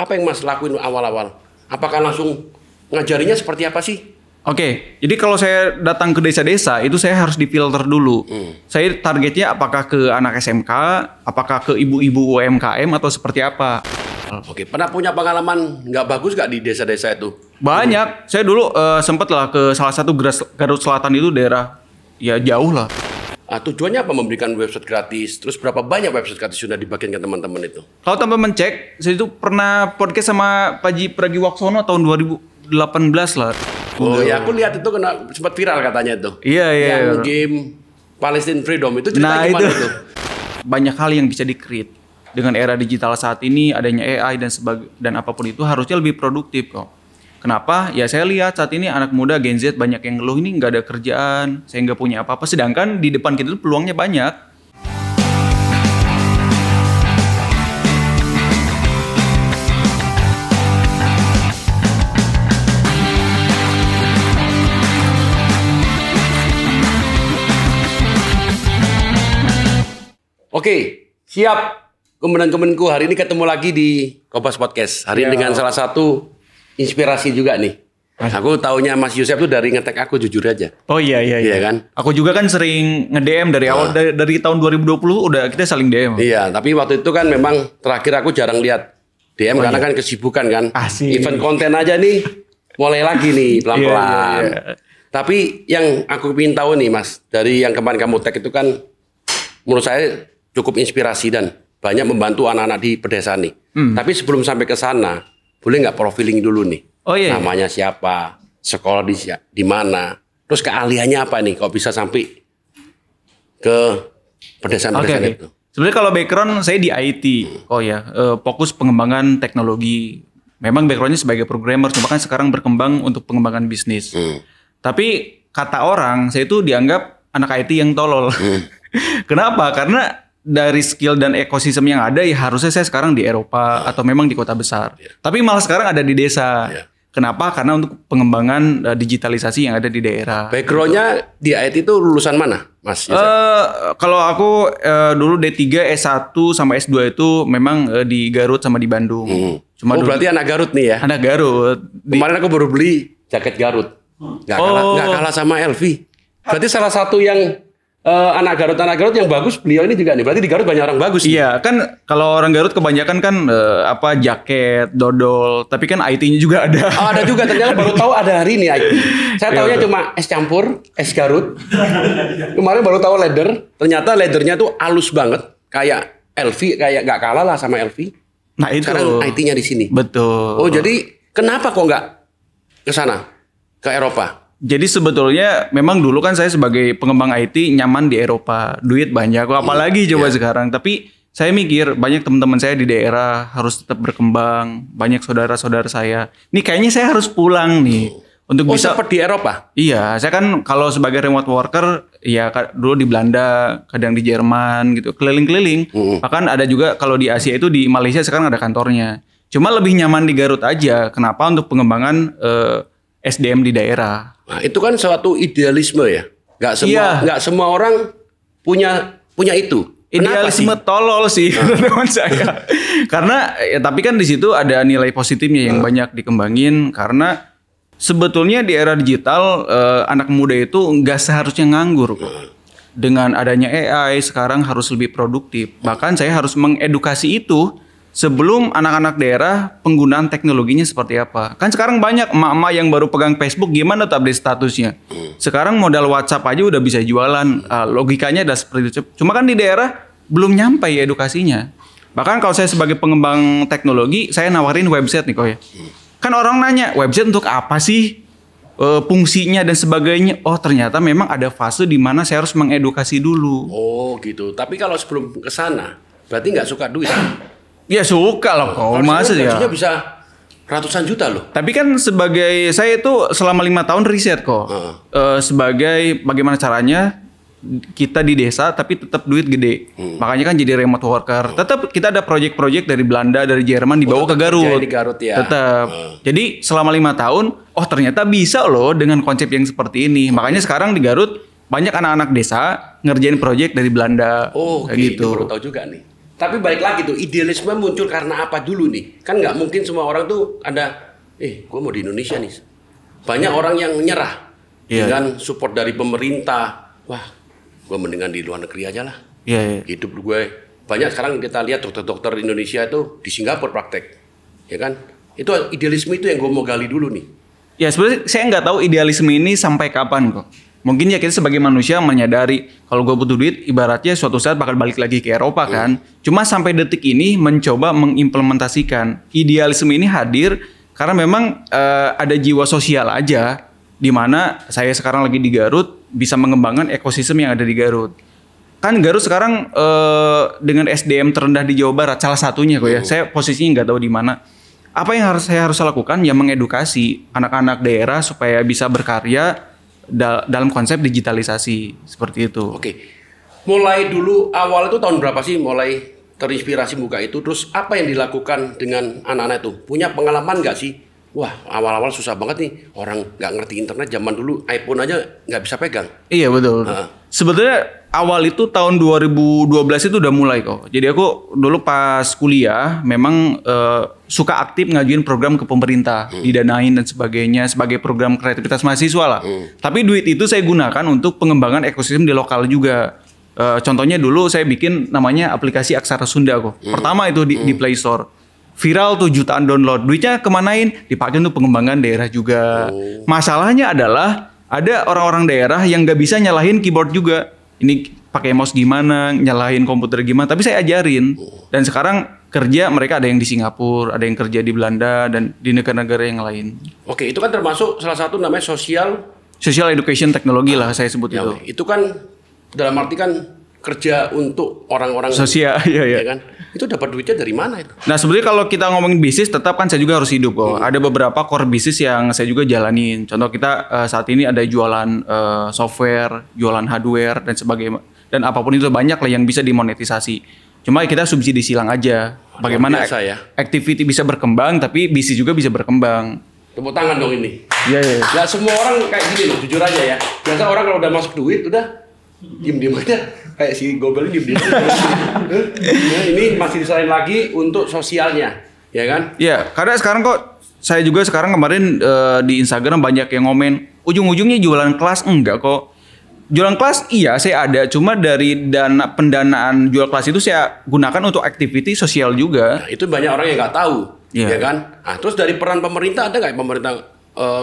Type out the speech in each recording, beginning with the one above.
Apa yang Mas lakuin awal-awal? Apakah langsung ngajarinya seperti apa sih? Oke, jadi kalau saya datang ke desa-desa itu saya harus difilter dulu. Saya targetnya apakah ke anak SMK, apakah ke ibu-ibu UMKM atau seperti apa. Oke, pernah punya pengalaman nggak bagus nggak di desa-desa itu? Banyak. Saya dulu sempat lah ke salah satu Garut Selatan itu daerah ya jauh lah. Tujuannya apa memberikan website gratis? Terus berapa banyak website gratis sudah dibagikan ke teman-teman itu? Kalau teman-teman cek, saya itu pernah podcast sama Pak Ji Pragiwaksono tahun 2018 lah. Oh ya, aku lihat itu kena sempat viral katanya itu. Iya. Yang game Palestine Freedom itu ceritanya gimana itu? Banyak hal yang bisa di-create. Dengan era digital saat ini, adanya AI dan apapun itu harusnya lebih produktif kok. Kenapa? Ya saya lihat saat ini anak muda Gen Z banyak yang ngeluh ini nggak ada kerjaan, saya nggak punya apa-apa. Sedangkan di depan kita tuh peluangnya banyak. Oke, siap. Komandan-komandanku hari ini ketemu lagi di Kompas Podcast. Hari ini dengan salah satu inspirasi juga nih. Aku taunya Mas Yusef tuh dari ngetek aku jujur aja. Oh iya. Iya kan? Aku juga kan sering nge-DM dari awal dari tahun 2020 udah kita saling DM. Iya, tapi waktu itu kan memang terakhir aku jarang lihat DM karena kan kesibukan kan. Asik. Event konten aja nih mulai lagi nih pelan-pelan. Iya. Tapi yang aku ingin tahu nih Mas, dari yang kemarin kamu tag itu kan menurut saya cukup inspirasi dan banyak membantu anak-anak di pedesaan nih. Tapi sebelum sampai ke sana, boleh nggak profiling dulu nih? Oh iya. Namanya siapa, sekolah di mana, terus keahliannya apa nih? Kok bisa sampai ke pedesaan-pedesaan itu? Sebenarnya kalau background saya di IT. Oh ya, fokus pengembangan teknologi. Memang backgroundnya sebagai programmer, cuma kan sekarang berkembang untuk pengembangan bisnis. Tapi kata orang, saya itu dianggap anak IT yang tolol. Kenapa? Karena dari skill dan ekosistem yang ada ya harusnya saya sekarang di Eropa atau memang di kota besar. Tapi malah sekarang ada di desa. Kenapa? Karena untuk pengembangan digitalisasi yang ada di daerah. Backgroundnya di IT itu lulusan mana, Mas? Kalau aku dulu D3, S1 sama S2 itu memang di Garut sama di Bandung. Cuma dulu, berarti anak Garut nih ya? Anak Garut. Kemarin aku baru beli jaket Garut. Nggak kalah sama Elvi. Berarti salah satu yang anak Garut yang bagus beliau ini juga nih. Berarti di Garut banyak orang bagus. Iya, kan kalau orang Garut kebanyakan kan jaket, dodol, tapi kan IT-nya juga ada. Oh, ada juga. Ternyata baru tahu ada hari ini IT. Saya taunya cuma es campur, es Garut. Kemarin baru tahu leather. Ternyata leathernya tuh halus banget, kayak LV, kayak nggak kalah lah sama LV. Nah itu. Sekarang IT-nya di sini. Betul. Oh, jadi kenapa kok nggak ke sana, ke Eropa? Jadi sebetulnya memang dulu kan saya sebagai pengembang IT nyaman di Eropa, duit banyak, apalagi coba sekarang. Tapi saya mikir banyak teman-teman saya di daerah harus tetap berkembang, banyak saudara-saudara saya. Nih kayaknya saya harus pulang nih untuk bisa. Seperti di Eropa? Iya, saya kan kalau sebagai remote worker ya dulu di Belanda, kadang di Jerman gitu, keliling-keliling. Bahkan ada juga kalau di Asia itu di Malaysia sekarang ada kantornya. Cuma lebih nyaman di Garut aja. Kenapa? Untuk pengembangan SDM di daerah. Nah, itu kan suatu idealisme ya. Nggak semua orang punya itu. Idealisme tolol sih teman saya. Karena ya tapi kan di situ ada nilai positifnya yang banyak dikembangin karena sebetulnya di era digital anak muda itu nggak seharusnya nganggur kok. Dengan adanya AI sekarang harus lebih produktif. Bahkan saya harus mengedukasi itu sebelum anak-anak daerah penggunaan teknologinya seperti apa. Kan sekarang banyak emak-emak yang baru pegang Facebook gimana tuh update statusnya. Sekarang modal WhatsApp aja udah bisa jualan. Logikanya udah seperti itu. Cuma kan di daerah belum nyampe edukasinya. Bahkan kalau saya sebagai pengembang teknologi, saya nawarin website nih kok ya. Kan orang nanya, website untuk apa sih? Fungsinya dan sebagainya. Oh ternyata memang ada fase di mana saya harus mengedukasi dulu. Oh gitu. Tapi kalau sebelum ke sana, berarti nggak suka duit. Ya suka loh kok, masa ya. Bisa ratusan juta loh. Tapi kan sebagai saya itu selama 5 tahun riset kok. Sebagai bagaimana caranya kita di desa tapi tetap duit gede. Makanya kan jadi remote worker. Tetap kita ada project-project dari Belanda, dari Jerman dibawa ke Garut. Di Garut ya. Tetap. Jadi selama 5 tahun, oh ternyata bisa loh dengan konsep yang seperti ini. Makanya sekarang di Garut banyak anak-anak desa ngerjain project dari Belanda. Oh kayak gitu. Baru tahu juga nih. Tapi balik lagi tuh, idealisme muncul karena apa dulu nih? Kan nggak mungkin semua orang tuh ada, gue mau di Indonesia nih. Banyak orang yang nyerah dengan support dari pemerintah. Wah, gue mendingan di luar negeri aja lah. Hidup gue. Banyak sekarang kita lihat dokter-dokter Indonesia itu di Singapura praktek. Ya kan? Itu idealisme itu yang gue mau gali dulu nih. Ya sebenarnya saya nggak tahu idealisme ini sampai kapan kok. Mungkin ya kita sebagai manusia menyadari kalau gue butuh duit ibaratnya suatu saat bakal balik lagi ke Eropa kan. Cuma sampai detik ini mencoba mengimplementasikan idealisme ini hadir karena memang ada jiwa sosial aja di mana saya sekarang lagi di Garut bisa mengembangkan ekosistem yang ada di Garut. Kan Garut sekarang dengan SDM terendah di Jawa Barat salah satunya kok ya. Saya posisinya nggak tahu di mana. Apa yang saya harus lakukan ya mengedukasi anak-anak daerah supaya bisa berkarya dalam konsep digitalisasi seperti itu. Oke. Mulai dulu awal itu tahun berapa sih mulai terinspirasi buka itu? Terus apa yang dilakukan dengan anak-anak itu? Punya pengalaman nggak sih? Wah, awal-awal susah banget nih. Orang nggak ngerti internet zaman dulu iPhone aja nggak bisa pegang. Iya betul. Sebetulnya awal itu tahun 2012 itu udah mulai kok. Jadi aku dulu pas kuliah memang suka aktif ngajuin program ke pemerintah, didanain dan sebagainya sebagai program kreativitas mahasiswa lah. Tapi duit itu saya gunakan untuk pengembangan ekosistem di lokal juga. Contohnya dulu saya bikin namanya aplikasi Aksara Sunda kok. Pertama itu di Play Store. Viral tuh jutaan download. Duitnya kemanain? Dipakai untuk pengembangan daerah juga. Masalahnya adalah ada orang-orang daerah yang nggak bisa nyalahin keyboard juga. Ini pakai mouse gimana, nyalahin komputer gimana. Tapi saya ajarin. Dan sekarang kerja mereka ada yang di Singapura, ada yang kerja di Belanda dan di negara-negara yang lain. Oke, itu kan termasuk salah satu namanya social education teknologi lah saya sebut itu. Itu kan dalam arti kan kerja untuk orang-orang sosial, ya kan. Itu dapat duitnya dari mana itu? Nah sebenarnya kalau kita ngomongin bisnis, tetap kan saya juga harus hidup kok. Ada beberapa core bisnis yang saya juga jalanin. Contoh kita saat ini ada jualan software, jualan hardware dan sebagainya. Dan apapun itu banyak lah yang bisa dimonetisasi. Cuma kita subsidi silang aja. Bagaimana activity bisa berkembang, tapi bisnis juga bisa berkembang. Tepuk tangan dong ini. Iya. Nggak semua orang kayak gini loh, jujur aja ya. Biasa orang kalau udah masuk duit, udah diem-diem aja. Kayak si Gobel diem-diem aja. Nah, ini masih disalahin lagi untuk sosialnya, ya kan? Iya, karena sekarang kok saya juga sekarang kemarin di Instagram banyak yang ngomen, ujung-ujungnya jualan kelas enggak kok. Jualan kelas iya saya ada, cuma dari dana pendanaan jual kelas itu saya gunakan untuk aktiviti sosial juga. Nah, itu banyak orang yang nggak tahu, ya kan? Nah, terus dari peran pemerintah ada nggak pemerintah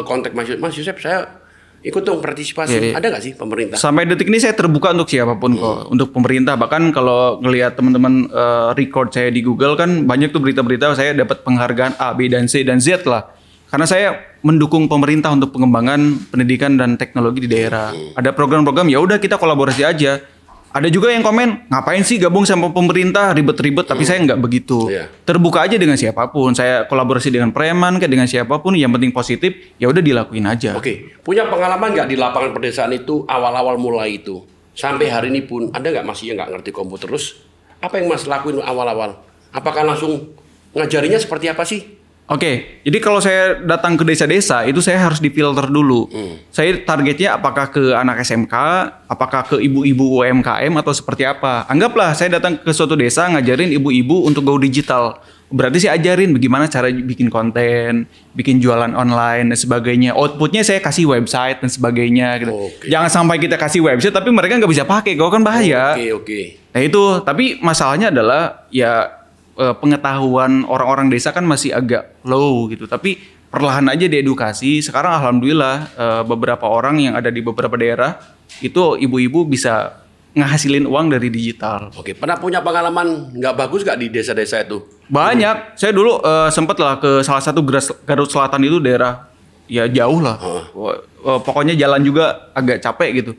kontak Mas Yusef, saya ikut dong partisipasi, ada nggak sih pemerintah? Sampai detik ini saya terbuka untuk siapapun kok, untuk pemerintah. Bahkan kalau ngelihat teman-teman record saya di Google kan banyak tuh berita-berita saya dapat penghargaan A, B, dan C dan Z lah. Karena saya mendukung pemerintah untuk pengembangan pendidikan dan teknologi di daerah. Ada program-program ya udah kita kolaborasi aja. Ada juga yang komen, ngapain sih gabung sama pemerintah ribet-ribet, tapi saya nggak begitu. Terbuka aja dengan siapapun. Saya kolaborasi dengan preman, dengan siapapun, yang penting positif, ya udah dilakuin aja. Oke, punya pengalaman nggak di lapangan pedesaan itu awal-awal mulai itu? Sampai hari ini pun, ada nggak masih yang nggak ngerti komputer? Terus, apa yang Mas lakuin awal-awal? Apakah langsung ngajarinya seperti apa sih? Oke, jadi kalau saya datang ke desa-desa itu saya harus difilter dulu. Saya targetnya apakah ke anak SMK, apakah ke ibu-ibu UMKM atau seperti apa. Anggaplah saya datang ke suatu desa ngajarin ibu-ibu untuk go digital. Berarti saya ajarin bagaimana cara bikin konten, bikin jualan online dan sebagainya. Outputnya saya kasih website dan sebagainya. Gitu. Jangan sampai kita kasih website tapi mereka nggak bisa pakai, kok kan bahaya. Nah itu, tapi masalahnya adalah ya pengetahuan orang-orang desa kan masih agak low gitu. Tapi perlahan aja diedukasi. Sekarang alhamdulillah beberapa orang yang ada di beberapa daerah itu ibu-ibu bisa ngahasilin uang dari digital. Oke, pernah punya pengalaman nggak bagus nggak di desa-desa itu? Banyak. Saya dulu sempet lah ke salah satu Garut Selatan itu daerah ya jauh lah. Pokoknya jalan juga agak capek gitu.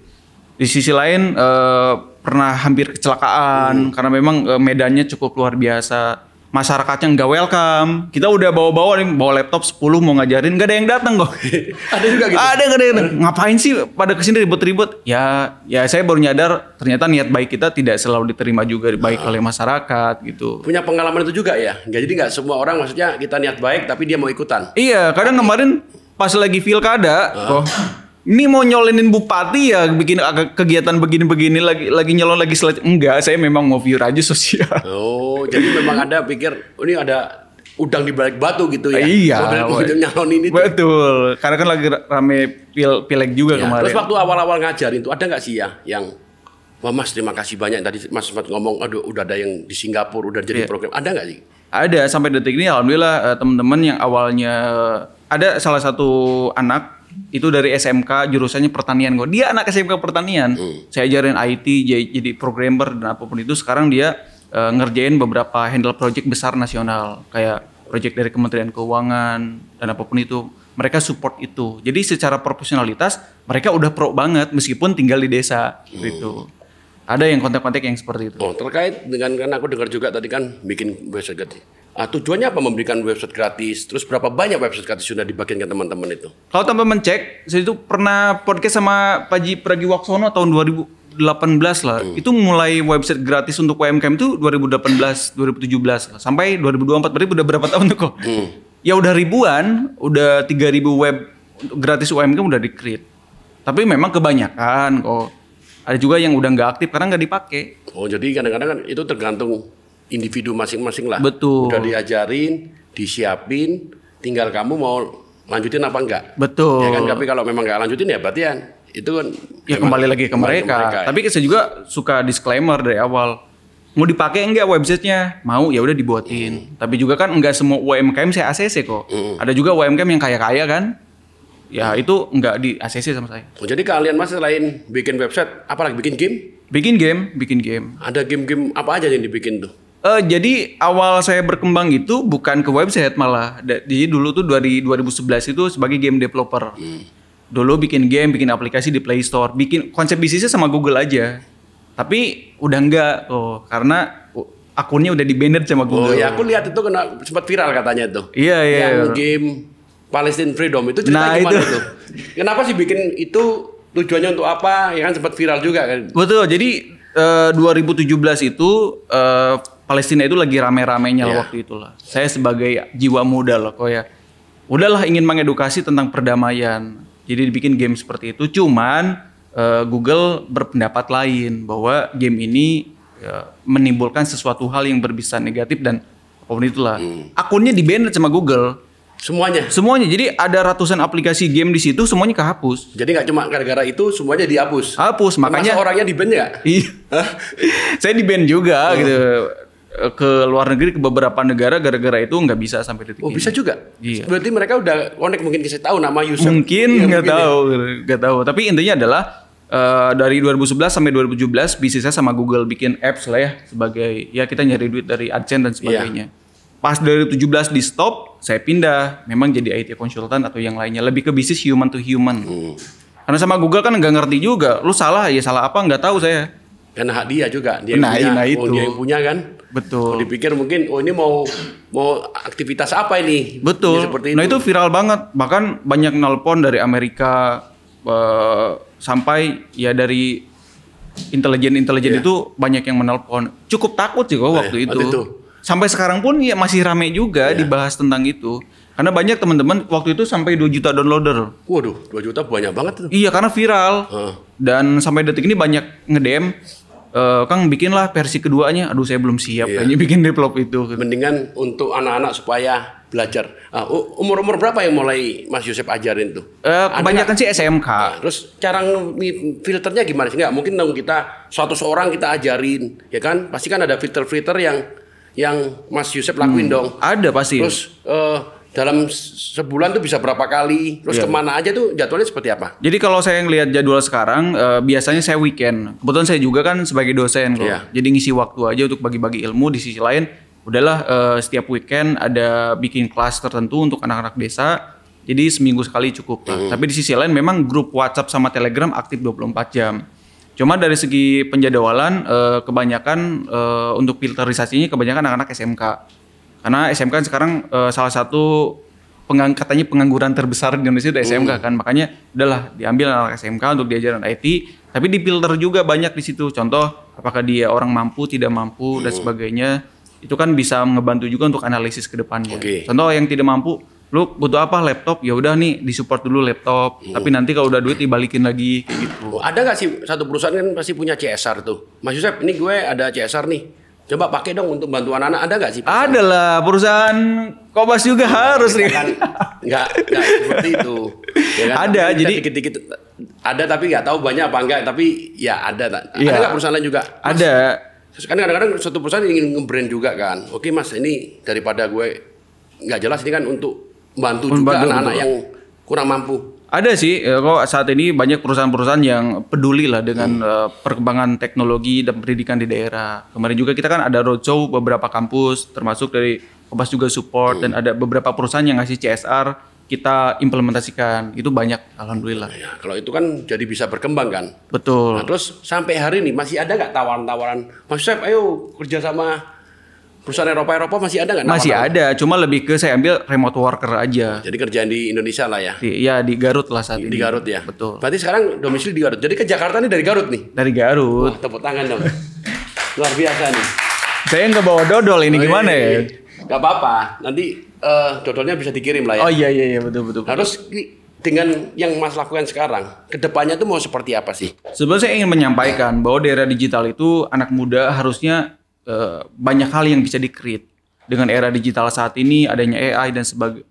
Di sisi lain pernah hampir kecelakaan karena memang medannya cukup luar biasa. Masyarakatnya nggak welcome. Kita udah bawa laptop 10 mau ngajarin, nggak ada yang datang kok. Ada juga gitu. Ada yang datang. Ngapain sih pada kesini ribet-ribet? Ya saya baru nyadar ternyata niat baik kita tidak selalu diterima juga baik oleh masyarakat gitu. Punya pengalaman itu juga ya. Jadi nggak semua orang maksudnya kita niat baik tapi dia mau ikutan. Iya, kadang kemarin pas lagi pilkada kok ini mau nyolenin bupati ya bikin kegiatan begini-begini lagi nyalon legislatif. Enggak, saya memang mau view aja sosial. Oh, jadi memang ada pikir ini ada udang di balik batu gitu ya. Iya. Model nyalonin itu. Betul. Karena kan lagi rame pileg juga Ya, kemarin. terus waktu awal-awal ngajarin tuh ada nggak sih ya yang wah Mas terima kasih banyak tadi Mas sempat ngomong aduh udah ada yang di Singapura udah jadi program. Ada nggak sih? Ada sampai detik ini alhamdulillah teman-teman yang awalnya ada salah satu anak itu dari SMK jurusannya pertanian kok. Dia anak SMK pertanian. Saya ajarin IT jadi programmer dan apapun itu sekarang dia ngerjain beberapa handle project besar nasional kayak project dari Kementerian Keuangan dan apapun itu. Mereka support itu. Jadi secara profesionalitas mereka udah pro banget meskipun tinggal di desa gitu. Ada yang kontak-kontak yang seperti itu. Oh, terkait dengan kan aku dengar juga tadi kan bikin website gratis. Tujuannya apa memberikan website gratis? Terus berapa banyak website gratis sudah dibagikan ke teman-teman itu? Kalau teman-teman cek, saya itu pernah podcast sama Pak Pragiwaksono tahun 2018 lah. Itu mulai website gratis untuk UMKM itu 2018, 2017 lah. Sampai 2024 berarti udah berapa tahun tuh kok? Ya udah ribuan, udah 3.000 web gratis UMKM udah di-create. Tapi memang kebanyakan kok. Ada juga yang udah nggak aktif karena nggak dipakai. Oh, jadi kadang-kadang kan itu tergantung individu masing-masing lah. Betul. Udah diajarin, disiapin, tinggal kamu mau lanjutin apa enggak. Betul. Ya kan, tapi kalau memang nggak lanjutin ya berarti kan itu kan Ya kembali lagi ke mereka. Tapi saya juga suka disclaimer dari awal. Mau dipakai enggak websitenya? Mau ya udah dibuatin. Tapi juga kan enggak semua UMKM saya ACC kok. Ada juga UMKM yang kaya-kaya kan. Ya itu enggak di ACC sama saya. Oh, jadi kalian Mas selain bikin website, apalagi bikin game? Bikin game. Ada game-game apa aja yang dibikin tuh? Jadi awal saya berkembang itu bukan ke website malah. Jadi dulu tuh dari 2011 itu sebagai game developer. Dulu bikin game, bikin aplikasi di Play Store, bikin konsep bisnisnya sama Google aja. Tapi udah enggak karena akunnya udah di-banned sama Oh Google. ya, aku lihat itu kena sempat viral katanya tuh. Iya. Yang game Palestine Freedom itu ceritanya gimana itu? Kenapa sih bikin itu? Tujuannya untuk apa? Ya kan sempat viral juga kan. Betul. Jadi 2017 itu Palestina itu lagi rame-ramenya waktu itulah. Saya sebagai jiwa muda loh kok ya. Udahlah ingin mengedukasi tentang perdamaian. Jadi dibikin game seperti itu. Cuman Google berpendapat lain bahwa game ini menimbulkan sesuatu hal yang berbisa negatif dan apapun itulah. Akunnya di-banned sama Google. Semuanya. Jadi ada ratusan aplikasi game di situ semuanya kehapus. Jadi nggak cuma gara-gara itu semuanya dihapus. Hapus, makanya orangnya di-ban ya? Iya. Saya di-ban juga gitu. Ke luar negeri ke beberapa negara gara-gara itu nggak bisa sampai detik Oh, ini. bisa juga. Iya. Berarti mereka udah connect mungkin saya tahu nama user. Mungkin Iya, nggak tahu. Tapi intinya adalah dari 2011 sampai 2017 bisnisnya sama Google bikin apps lah ya sebagai ya kita nyari duit dari AdSense dan sebagainya. Pas dari 17 di stop, saya pindah memang jadi IT konsultan atau yang lainnya lebih ke bisnis human to human. Karena sama Google kan nggak ngerti juga, lu salah ya salah apa nggak tahu saya. Karena hak dia juga, dia Nah, yang punya. itu. Dia yang punya kan. Betul. Dipikir mungkin ini mau aktivitas apa ini? Betul. Ya, seperti Nah itu viral banget, bahkan banyak nelpon dari Amerika sampai ya dari intelijen itu banyak yang menelpon. Cukup takut sih kok waktu itu. Sampai sekarang pun ya masih rame juga dibahas tentang itu. Karena banyak teman-teman waktu itu sampai 2 juta downloader. Waduh, 2 juta banyak banget tuh. Iya karena viral. Dan sampai detik ini banyak nge-DM. Kang bikinlah versi keduanya. Aduh saya belum siap kayaknya bikin develop itu. Mendingan untuk anak-anak supaya belajar. Umur-umur berapa yang mulai Mas Yosep ajarin tuh? Kebanyakan sih SMK. Terus cara filternya gimana sih? Nggak mungkin dong kita 100 orang kita ajarin. Ya kan? Pasti kan ada filter-filter yang Mas Yosep lakuin dong. Ada pasti. Terus dalam sebulan tuh bisa berapa kali? Terus kemana aja tuh jadwalnya seperti apa? Jadi kalau saya ngelihat jadwal sekarang, biasanya saya weekend. Kebetulan saya juga kan sebagai dosen kok. Jadi ngisi waktu aja untuk bagi-bagi ilmu. Di sisi lain, udahlah setiap weekend ada bikin kelas tertentu untuk anak-anak desa. Jadi seminggu sekali cukup lah. Tapi di sisi lain memang grup WhatsApp sama Telegram aktif 24 jam. Cuma dari segi penjadwalan kebanyakan untuk filterisasinya kebanyakan anak-anak SMK. Karena SMK sekarang salah satu katanya pengangguran terbesar di Indonesia itu SMK kan. Makanya udahlah diambil anak SMK untuk diajarin IT, tapi difilter juga banyak di situ. Contoh apakah dia orang mampu, tidak mampu dan sebagainya. Itu kan bisa ngebantu juga untuk analisis ke depannya. Contoh yang tidak mampu Lu butuh apa laptop? Ya udah nih disupport dulu laptop. Tapi nanti kalau udah duit dibalikin lagi kayak gitu. Ada nggak sih satu perusahaan kan pasti punya CSR tuh. Mas Yusef, ini gue ada CSR nih. Coba pakai dong untuk bantu anak-anak. Ada nggak sih? Ada lah perusahaan Kobas juga harus nih. Kan nggak seperti itu. Ya kan? Ada, jadi dikit-dikit ada tapi nggak tahu banyak apa enggak. Tapi ya ada. Iya. Ada nggak perusahaan lain juga? Mas, ada. kan kadang-kadang suatu perusahaan ingin nge-brand juga kan. Oke mas, ini daripada gue nggak jelas ini kan untuk membantu juga anak-anak yang kurang mampu. Ada sih, kok saat ini banyak perusahaan-perusahaan yang peduli lah dengan perkembangan teknologi dan pendidikan di daerah. Kemarin juga kita kan ada roadshow beberapa kampus, termasuk dari Kobas juga support, dan ada beberapa perusahaan yang ngasih CSR, kita implementasikan. Itu banyak, alhamdulillah. Ya, kalau itu kan jadi bisa berkembang kan. Betul. Nah, terus sampai hari ini masih ada nggak tawaran-tawaran, Mas Yusef, ayo kerja sama perusahaan Eropa masih ada nggak? Masih ada, cuma lebih ke saya ambil remote worker aja. Jadi kerjaan di Indonesia lah ya. Iya di Garut lah saat ini. Di Garut ya. Betul. Berarti sekarang domisili di Garut. Jadi ke Jakarta nih dari Garut nih. Dari Garut. Wah, tepuk tangan dong. Luar biasa nih. Saya nggak bawa dodol ini gimana ya? Gak apa-apa. Nanti dodolnya bisa dikirim lah ya. Oh iya betul. Nah, terus dengan yang Mas lakukan sekarang, kedepannya tuh mau seperti apa sih? Sebenarnya saya ingin menyampaikan bahwa di era digital itu anak muda harusnya banyak hal yang bisa di-create. Dengan era digital saat ini adanya AI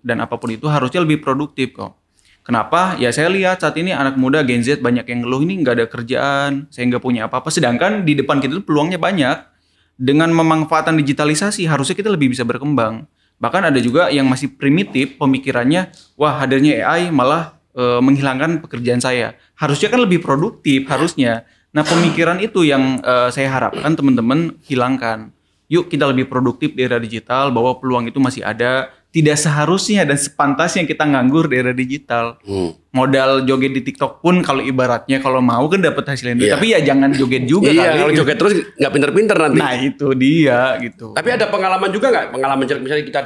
dan apapun itu harusnya lebih produktif kok. Kenapa? Ya saya lihat saat ini anak muda Gen Z banyak yang ngeluh ini nggak ada kerjaan, saya nggak punya apa-apa. Sedangkan di depan kita itu peluangnya banyak. Dengan memanfaatkan digitalisasi harusnya kita lebih bisa berkembang. Bahkan ada juga yang masih primitif pemikirannya, wah hadirnya AI malah menghilangkan pekerjaan saya. Harusnya kan lebih produktif harusnya. Nah pemikiran itu yang saya harapkan teman-teman hilangkan. Yuk kita lebih produktif di era digital, bahwa peluang itu masih ada. Tidak seharusnya dan sepantasnya kita nganggur di era digital. Modal joget di TikTok pun kalau ibaratnya kalau mau kan dapat hasilnya. Iya. Tapi ya jangan joget juga kali. Kalau joget terus nggak pinter-pinter nanti. Nah itu dia gitu. Tapi ada pengalaman juga nggak? Pengalaman jelek misalnya kita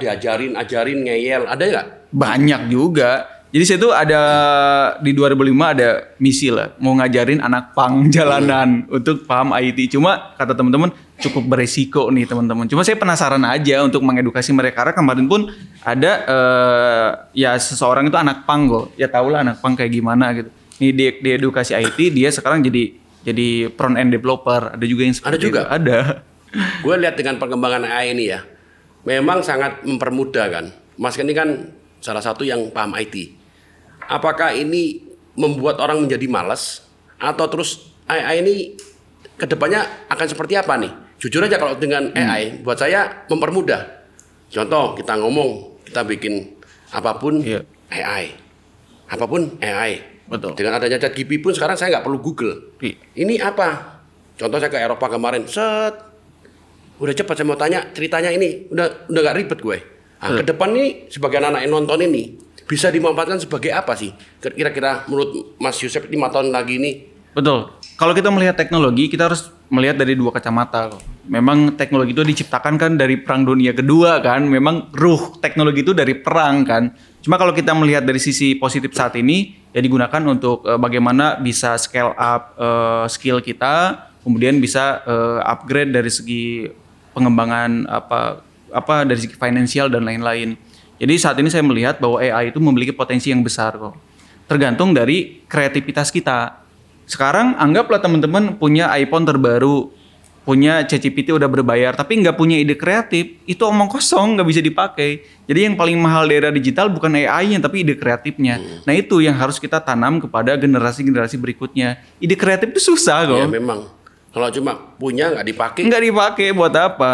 ajarin ngeyel, ada nggak? Banyak juga. Jadi saya tuh ada di 2005 ada misi lah, mau ngajarin anak pang jalanan untuk paham IT. Cuma kata teman-teman cukup beresiko nih teman-teman. Cuma saya penasaran aja untuk mengedukasi mereka. Karena kemarin pun ada ya seseorang itu anak pang kok. Ya tau lah anak pang kayak gimana gitu. Nih di edukasi IT dia sekarang jadi front end developer. Ada juga yang seperti Ada juga? itu. Ada. Gue lihat dengan perkembangan AI ini ya, memang sangat mempermudah kan. Mas ini kan salah satu yang paham IT. Apakah ini membuat orang menjadi malas atau terus AI ini kedepannya akan seperti apa nih? Jujur aja kalau dengan AI buat saya mempermudah. Contoh kita ngomong, kita bikin apapun AI. Apapun AI. Betul. Dengan adanya ChatGPT pun sekarang saya nggak perlu Google. Ini apa? Contoh saya ke Eropa kemarin, udah cepat saya mau tanya ceritanya ini, udah nggak ribet gue. Nah, ke depan nih sebagai anak yang nonton ini bisa dimanfaatkan sebagai apa sih? Kira-kira menurut Mas Yusef 5 tahun lagi ini? Betul. Kalau kita melihat teknologi, kita harus melihat dari dua kacamata. Memang teknologi itu diciptakan kan dari Perang Dunia Kedua kan. Memang ruh teknologi itu dari perang kan. Cuma kalau kita melihat dari sisi positif saat ini, ya digunakan untuk bagaimana bisa scale up skill kita, kemudian bisa upgrade dari segi pengembangan apa dari segi finansial dan lain-lain. Jadi saat ini saya melihat bahwa AI itu memiliki potensi yang besar kok. Tergantung dari kreativitas kita. Sekarang anggaplah teman-teman punya iPhone terbaru, punya ChatGPT udah berbayar, tapi nggak punya ide kreatif, itu omong kosong, nggak bisa dipakai. Jadi yang paling mahal di era digital bukan AI-nya, tapi ide kreatifnya. Nah itu yang harus kita tanam kepada generasi-generasi berikutnya. Ide kreatif itu susah kok. Ya memang. Kalau cuma punya nggak dipakai. Nggak dipakai buat apa?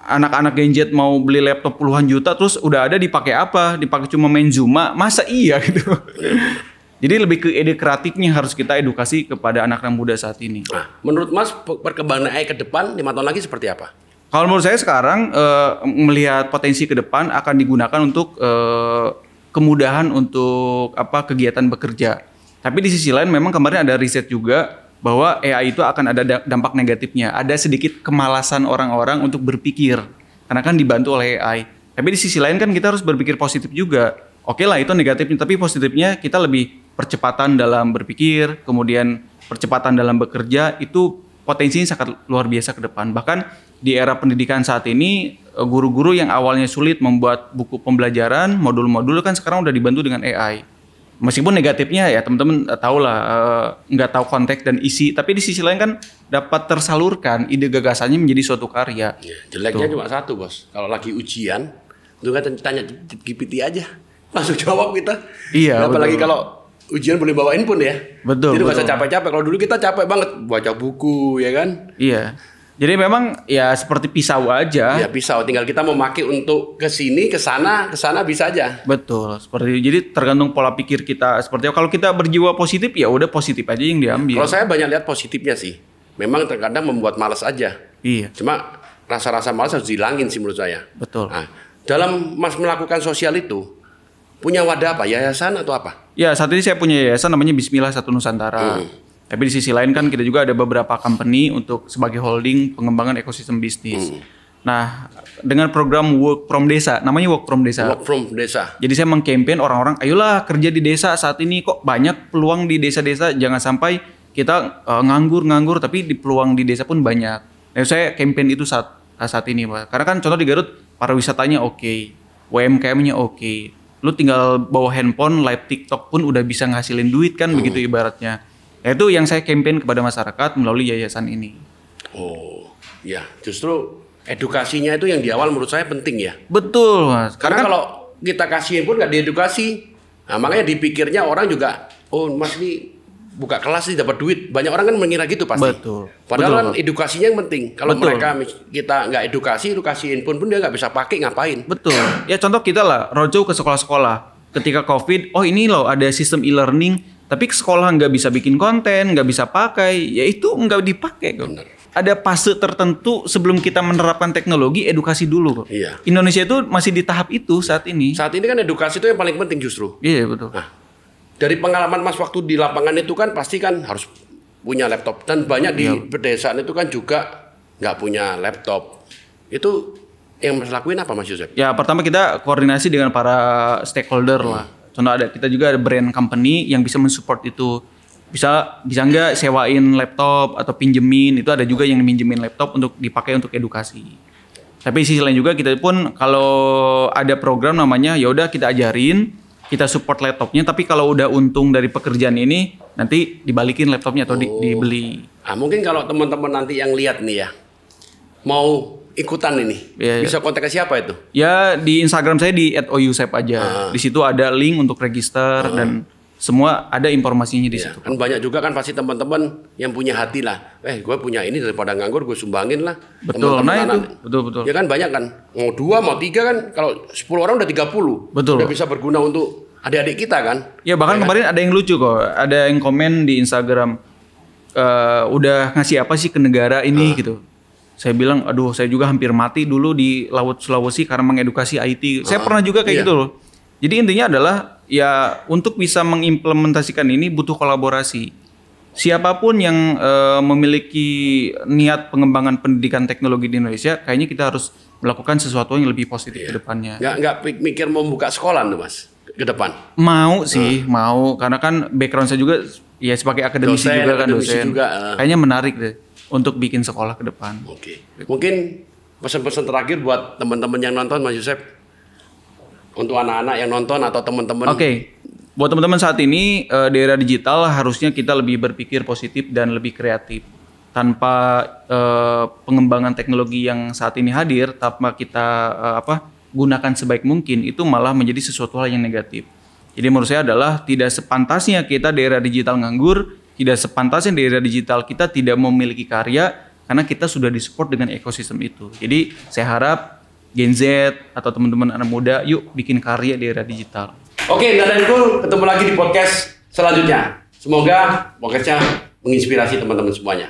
Anak-anak Gen Z mau beli laptop puluhan juta terus udah ada dipakai apa? Dipakai cuma main Zuma, masa iya gitu? Jadi lebih ke ide kreatifnya harus kita edukasi kepada anak-anak muda saat ini. Nah, menurut Mas perkembangan AI ke depan 5 tahun lagi seperti apa? Kalau menurut saya sekarang melihat potensi ke depan akan digunakan untuk kemudahan untuk kegiatan bekerja. Tapi di sisi lain memang kemarin ada riset juga bahwa AI itu akan ada dampak negatifnya. Ada sedikit kemalasan orang-orang untuk berpikir karena kan dibantu oleh AI. Tapi di sisi lain kan kita harus berpikir positif juga. Oke lah itu negatifnya, tapi positifnya kita lebih percepatan dalam berpikir, kemudian percepatan dalam bekerja itu potensinya sangat luar biasa ke depan. Bahkan di era pendidikan saat ini guru-guru yang awalnya sulit membuat buku pembelajaran, modul-modul kan sekarang udah dibantu dengan AI. Meskipun negatifnya ya teman-teman tahu lah, nggak tahu konteks dan isi, tapi di sisi lain kan dapat tersalurkan ide gagasannya menjadi suatu karya. Ya, jeleknya cuma satu bos, kalau lagi ujian itu kan tanya GPT aja, langsung jawab kita. Iya. Apalagi kalau ujian boleh bawain pun ya. Betul. Jadi nggak usah capek-capek. Kalau dulu kita capek banget baca buku ya kan. Iya. Jadi memang ya seperti pisau aja. Ya pisau, tinggal kita mau pakai untuk ke sini, ke sana bisa aja. Betul. Seperti jadi tergantung pola pikir kita. Seperti kalau kita berjiwa positif ya udah positif aja yang diambil. Kalau saya banyak lihat positifnya sih. Memang terkadang membuat malas aja. Iya. Cuma rasa-rasa malas harus dihilangin sih menurut saya. Betul. Nah, dalam Mas melakukan sosial itu punya wadah apa? Yayasan atau apa? Ya, saat ini saya punya yayasan namanya Bismillah Satu Nusantara. Tapi di sisi lain kan kita juga ada beberapa company untuk sebagai holding pengembangan ekosistem bisnis. Nah, dengan program Work From Desa, namanya Work From Desa. Work From Desa. Jadi saya mengkampanye orang-orang, ayolah kerja di desa saat ini, kok banyak peluang di desa-desa, jangan sampai kita nganggur tapi di peluang di desa pun banyak. Nah, saya campaign itu saat ini, Pak. Karena kan contoh di Garut pariwisatanya oke, UMKM-nya oke. Lu tinggal bawa handphone, live TikTok pun udah bisa ngasilin duit kan, begitu ibaratnya. Nah, itu yang saya campaign kepada masyarakat melalui yayasan ini. Oh, ya justru edukasinya itu yang di awal menurut saya penting ya. Betul, Mas. Karena kalau kita kasihin pun nggak diedukasi, nah makanya dipikirnya orang juga, oh Mas ini buka kelas sih dapat duit. Banyak orang kan mengira gitu pasti. Betul. Padahal Betul, kan edukasinya yang penting. Kalau Betul. kita nggak edukasi handphone pun dia nggak bisa pakai, ngapain? Betul. Ya contoh kita lah, roadshow ke sekolah-sekolah. Ketika COVID, oh ini loh ada sistem e-learning, tapi ke sekolah nggak bisa bikin konten, nggak bisa pakai, ya itu nggak dipakai. Benar. Ada fase tertentu sebelum kita menerapkan teknologi, edukasi dulu kok. Iya. Indonesia itu masih di tahap itu saat ini. Saat ini kan edukasi itu yang paling penting justru. Iya betul. Nah, dari pengalaman Mas waktu di lapangan itu kan pasti kan harus punya laptop. Dan banyak di pedesaan itu kan juga nggak punya laptop. Itu yang Mas lakuin apa Mas Yusef? Ya pertama kita koordinasi dengan para stakeholder lah. Contoh kita juga ada brand company yang bisa mensupport itu. Bisa nggak sewain laptop atau pinjemin, itu ada juga yang minjemin laptop untuk dipakai untuk edukasi. Tapi di sisi lain juga kita pun kalau ada program namanya ya udah kita ajarin, kita support laptopnya, tapi kalau udah untung dari pekerjaan ini nanti dibalikin laptopnya atau dibeli. Ah, mungkin kalau teman-teman nanti yang lihat nih ya mau ikutan ini, bisa kontak ke siapa itu? Ya di Instagram saya di @oyusep aja. Di situ ada link untuk register dan semua ada informasinya di situ. Kan banyak juga kan pasti teman-teman yang punya hati lah. Gue punya ini daripada nganggur gue sumbangin lah. Betul, nah itu. Betul. Ya kan banyak kan. Mau 2, mau 3 kan. Kalau 10 orang udah 30. Betul. Udah bisa berguna untuk adik-adik kita kan. Ya bahkan kemarin ada yang lucu kok. Ada yang komen di Instagram. Udah ngasih apa sih ke negara ini gitu. Saya bilang, aduh saya juga hampir mati dulu di Laut Sulawesi karena mengedukasi IT. Saya pernah juga kayak gitu loh. Jadi intinya adalah ya untuk bisa mengimplementasikan ini butuh kolaborasi. Siapapun yang memiliki niat pengembangan pendidikan teknologi di Indonesia, kayaknya kita harus melakukan sesuatu yang lebih positif ke depannya. Nggak mikir mau buka sekolah tuh Mas ke depan. Mau sih, mau karena kan background saya juga ya sebagai akademisi dosen. Kayaknya menarik deh untuk bikin sekolah ke depan. Oke. Mungkin pesan-pesan terakhir buat teman-teman yang nonton Mas Yusef. Untuk anak-anak yang nonton atau teman-teman. Oke. Buat teman-teman saat ini di era digital harusnya kita lebih berpikir positif dan lebih kreatif. Tanpa pengembangan teknologi yang saat ini hadir, tanpa kita gunakan sebaik mungkin, itu malah menjadi sesuatu hal yang negatif. Jadi menurut saya adalah tidak sepantasnya kita di era digital nganggur, tidak sepantasnya di era digital kita tidak memiliki karya karena kita sudah disupport dengan ekosistem itu. Jadi saya harap Gen Z atau teman-teman anak muda, yuk bikin karya di era digital. Oke, Dadanku, ketemu lagi di podcast selanjutnya. Semoga podcastnya menginspirasi teman-teman semuanya.